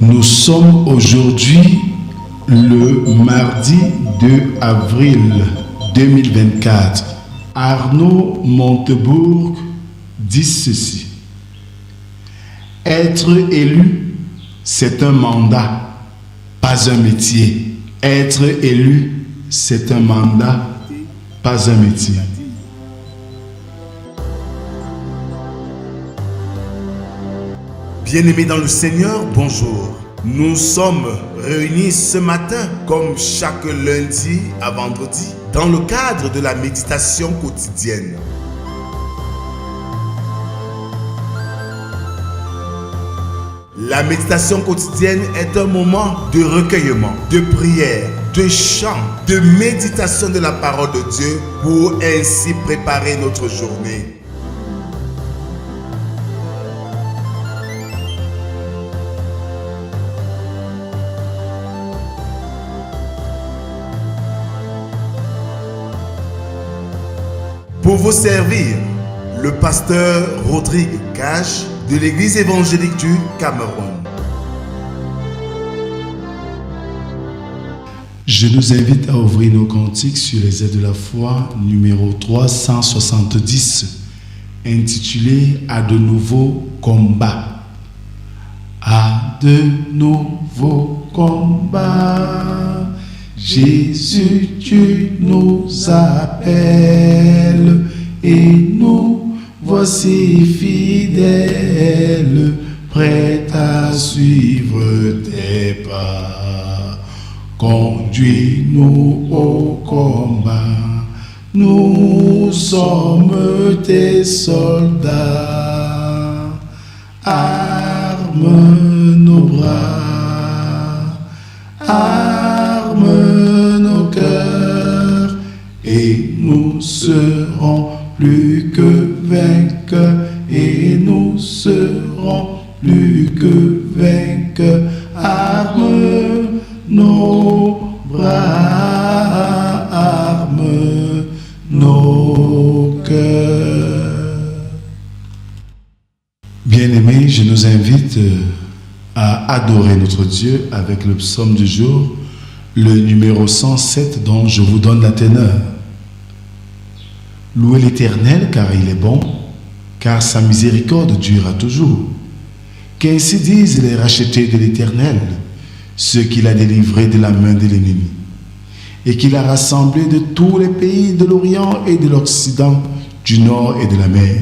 Nous sommes aujourd'hui le mardi 2 avril 2024. Arnaud Montebourg dit ceci. Être élu, c'est un mandat, pas un métier. Être élu, c'est un mandat, pas un métier. Bien-aimés dans le Seigneur, bonjour. Nous sommes réunis ce matin, comme chaque lundi à vendredi, dans le cadre de la méditation quotidienne. La méditation quotidienne est un moment de recueillement, de prière, de chant, de méditation de la parole de Dieu pour ainsi préparer notre journée. Pour vous servir, le pasteur Rodrigue Cache de l'Église évangélique du Cameroun. Je nous invite à ouvrir nos cantiques sur les aides de la foi, numéro 370, intitulé « À de nouveaux combats ». À de nouveaux combats, Jésus, tu nous appelles et nous voici fidèles, prêts à suivre tes pas. Conduis-nous au combat, nous sommes tes soldats. Arme nos bras, arme nos cœurs, et nous serons plus que vainqueurs, et nous serons plus que vainqueurs. Arme nos bras, arme nos cœurs. Bien-aimés, je nous invite à adorer notre Dieu avec le psaume du jour, le numéro 107 dont je vous donne la teneur. Louez l'Éternel car il est bon, car sa miséricorde durera toujours. Qu'ainsi disent les rachetés de l'Éternel, ceux qu'il a délivrés de la main de l'ennemi, et qu'il a rassemblés de tous les pays de l'Orient et de l'Occident, du Nord et de la mer.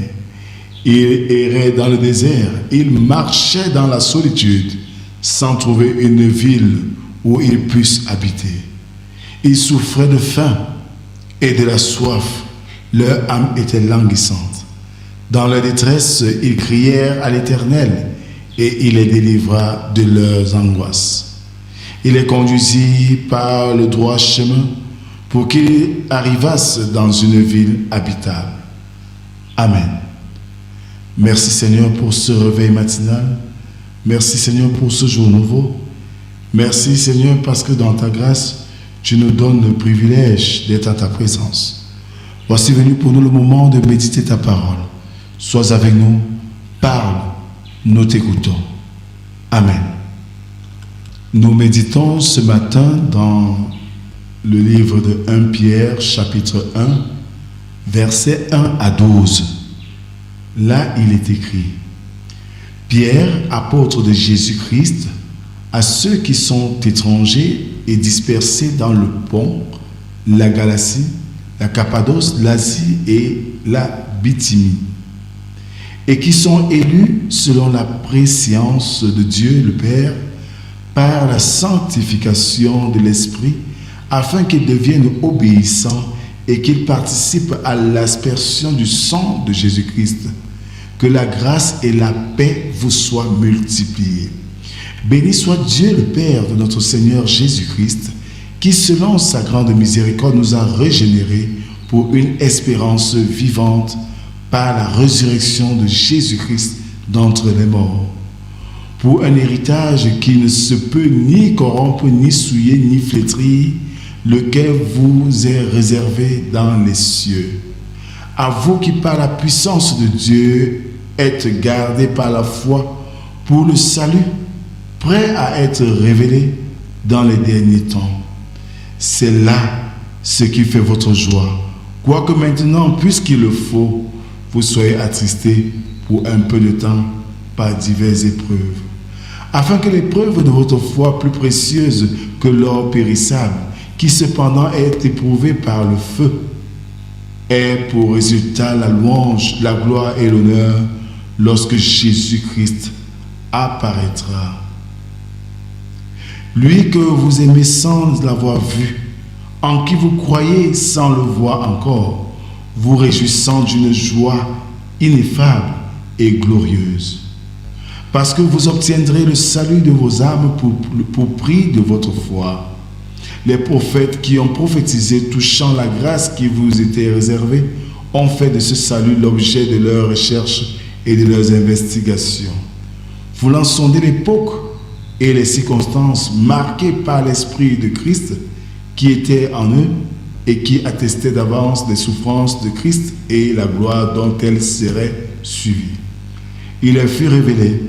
Il errait dans le désert, il marchait dans la solitude, sans trouver une ville où il puisse habiter. Il souffrait de faim et de la soif, leur âme était languissante. Dans leur détresse, ils crièrent à l'Éternel, et il les délivra de leurs angoisses. Il les conduisit par le droit chemin pour qu'ils arrivassent dans une ville habitable. Amen. Merci Seigneur pour ce réveil matinal. Merci Seigneur pour ce jour nouveau. Merci Seigneur parce que dans ta grâce, tu nous donnes le privilège d'être à ta présence. Voici venu pour nous le moment de méditer ta parole. Sois avec nous, parle, nous t'écoutons. Amen. Nous méditons ce matin dans le livre de 1 Pierre, chapitre 1, versets 1 à 12. Là, il est écrit « Pierre, apôtre de Jésus-Christ, à ceux qui sont étrangers et dispersés dans le Pont, la Galatie, la Cappadoce, l'Asie et la Bithynie, et qui sont élus selon la préscience de Dieu le Père, par la sanctification de l'Esprit, afin qu'ils deviennent obéissants et qu'ils participent à l'aspersion du sang de Jésus-Christ. Que la grâce et la paix vous soient multipliées. Béni soit Dieu le Père de notre Seigneur Jésus-Christ, qui selon sa grande miséricorde nous a régénérés pour une espérance vivante par la résurrection de Jésus-Christ d'entre les morts, pour un héritage qui ne se peut ni corrompre, ni souiller, ni flétrir, lequel vous est réservé dans les cieux. À vous qui par la puissance de Dieu êtes gardés par la foi pour le salut prêt à être révélé dans les derniers temps. C'est là ce qui fait votre joie. Quoique maintenant, puisqu'il le faut, vous soyez attristés pour un peu de temps par diverses épreuves, afin que l'épreuve de votre foi, plus précieuse que l'or périssable, qui cependant est éprouvé par le feu, ait pour résultat la louange, la gloire et l'honneur lorsque Jésus-Christ apparaîtra. Lui que vous aimez sans l'avoir vu, en qui vous croyez sans le voir encore, vous réjouissant d'une joie ineffable et glorieuse. Parce que vous obtiendrez le salut de vos âmes pour prix de votre foi. Les prophètes qui ont prophétisé touchant la grâce qui vous était réservée ont fait de ce salut l'objet de leurs recherches et de leurs investigations. Voulant sonder l'époque et les circonstances marquées par l'Esprit de Christ qui était en eux et qui attestait d'avance des souffrances de Christ et la gloire dont elles seraient suivies. Il leur fut révélé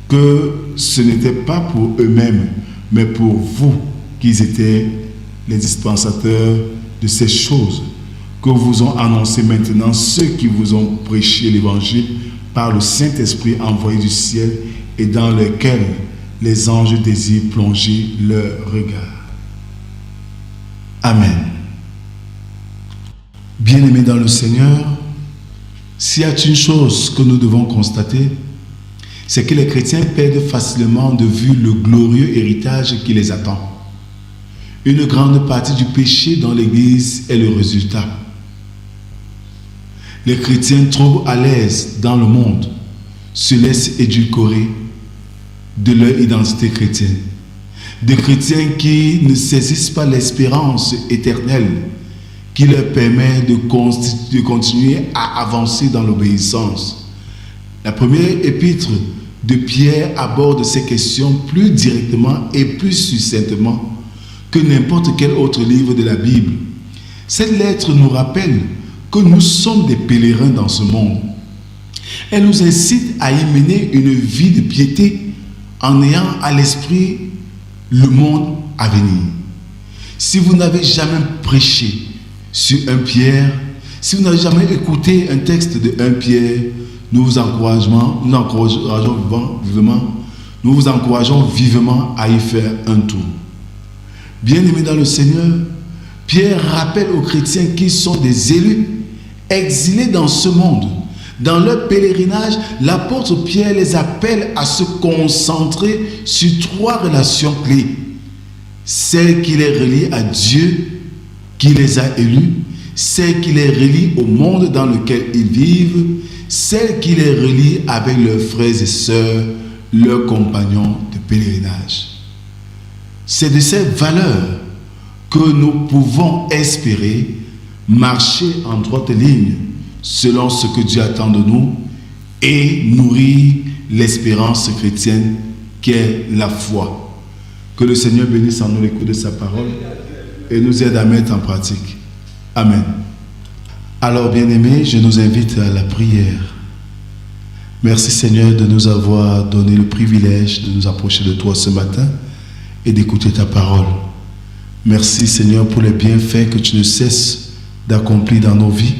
que ce n'était pas pour eux-mêmes, mais pour vous qu'ils étaient les dispensateurs de ces choses que vous ont annoncé maintenant ceux qui vous ont prêché l'Évangile par le Saint-Esprit envoyé du ciel et dans lequel les anges désirent plonger leur regard. Amen. Bien-aimés dans le Seigneur, s'il y a une chose que nous devons constater, c'est que les chrétiens perdent facilement de vue le glorieux héritage qui les attend. Une grande partie du péché dans l'Église est le résultat. Les chrétiens trop à l'aise dans le monde se laissent édulcorer de leur identité chrétienne. Des chrétiens qui ne saisissent pas l'espérance éternelle qui leur permet de continuer à avancer dans l'obéissance. La première épître de Pierre aborde ces questions plus directement et plus succinctement que n'importe quel autre livre de la Bible. Cette lettre nous rappelle que nous sommes des pèlerins dans ce monde. Elle nous incite à y mener une vie de piété en ayant à l'esprit le monde à venir. Si vous n'avez jamais prêché sur 1 Pierre, si vous n'avez jamais écouté un texte de 1 Pierre, nous vous encourageons vivement à y faire un tour. Bien-aimés dans le Seigneur, Pierre rappelle aux chrétiens qu'ils sont des élus, exilés dans ce monde. Dans leur pèlerinage, l'apôtre Pierre les appelle à se concentrer sur 3 relations clés. Celle qui les relie à Dieu, qui les a élus, celle qui les relie au monde dans lequel ils vivent, celle qui les relie avec leurs frères et sœurs, leurs compagnons de pèlerinage. C'est de ces valeurs que nous pouvons espérer marcher en droite ligne selon ce que Dieu attend de nous et nourrir l'espérance chrétienne qui est la foi. Que le Seigneur bénisse en nous l'écoute de sa parole et nous aide à mettre en pratique. Amen. Alors, bien-aimés, je nous invite à la prière. Merci Seigneur de nous avoir donné le privilège de nous approcher de toi ce matin et d'écouter ta parole. Merci Seigneur pour les bienfaits que tu ne cesses d'accomplir dans nos vies.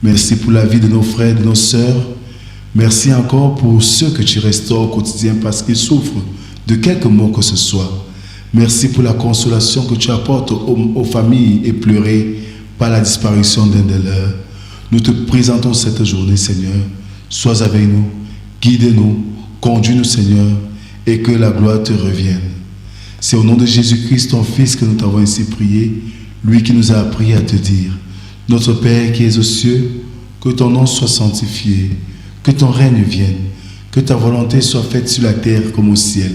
Merci pour la vie de nos frères et de nos sœurs. Merci encore pour ceux que tu restaures au quotidien parce qu'ils souffrent de quelque mot que ce soit. Merci pour la consolation que tu apportes aux familles éplorées par la disparition d'un de leurs. Nous te présentons cette journée, Seigneur. Sois avec nous, guide-nous, conduis-nous, Seigneur, et que la gloire te revienne. C'est au nom de Jésus-Christ, ton Fils, que nous t'avons ainsi prié, lui qui nous a appris à te dire: Notre Père qui es aux cieux, que ton nom soit sanctifié, que ton règne vienne, que ta volonté soit faite sur la terre comme au ciel.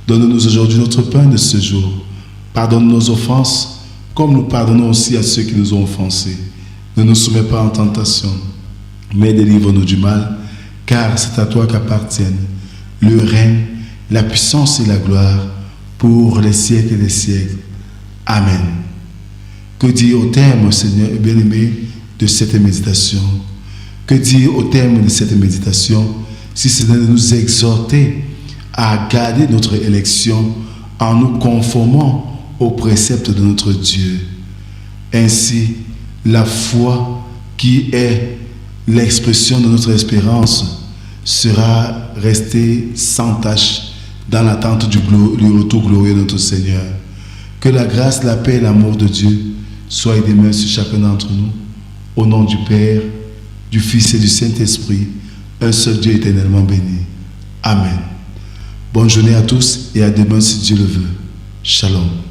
Donne-nous aujourd'hui notre pain de ce jour. Pardonne nos offenses, comme nous pardonnons aussi à ceux qui nous ont offensés. Ne nous soumets pas en tentation, mais délivre-nous du mal, car c'est à toi qu'appartiennent le règne, la puissance et la gloire pour les siècles et les siècles. Amen. Que dire au terme, Seigneur bien-aimé, de cette méditation? Que dire au terme de cette méditation, si c'est de nous exhorter à garder notre élection en nous conformant aux préceptes de notre Dieu. Ainsi, la foi qui est l'expression de notre espérance sera restée sans tache dans l'attente du retour glorieux de notre Seigneur. Que la grâce, la paix et l'amour de Dieu soient et demeurent sur chacun d'entre nous. Au nom du Père, du Fils et du Saint-Esprit, un seul Dieu éternellement béni. Amen. Bonne journée à tous et à demain si Dieu le veut. Shalom.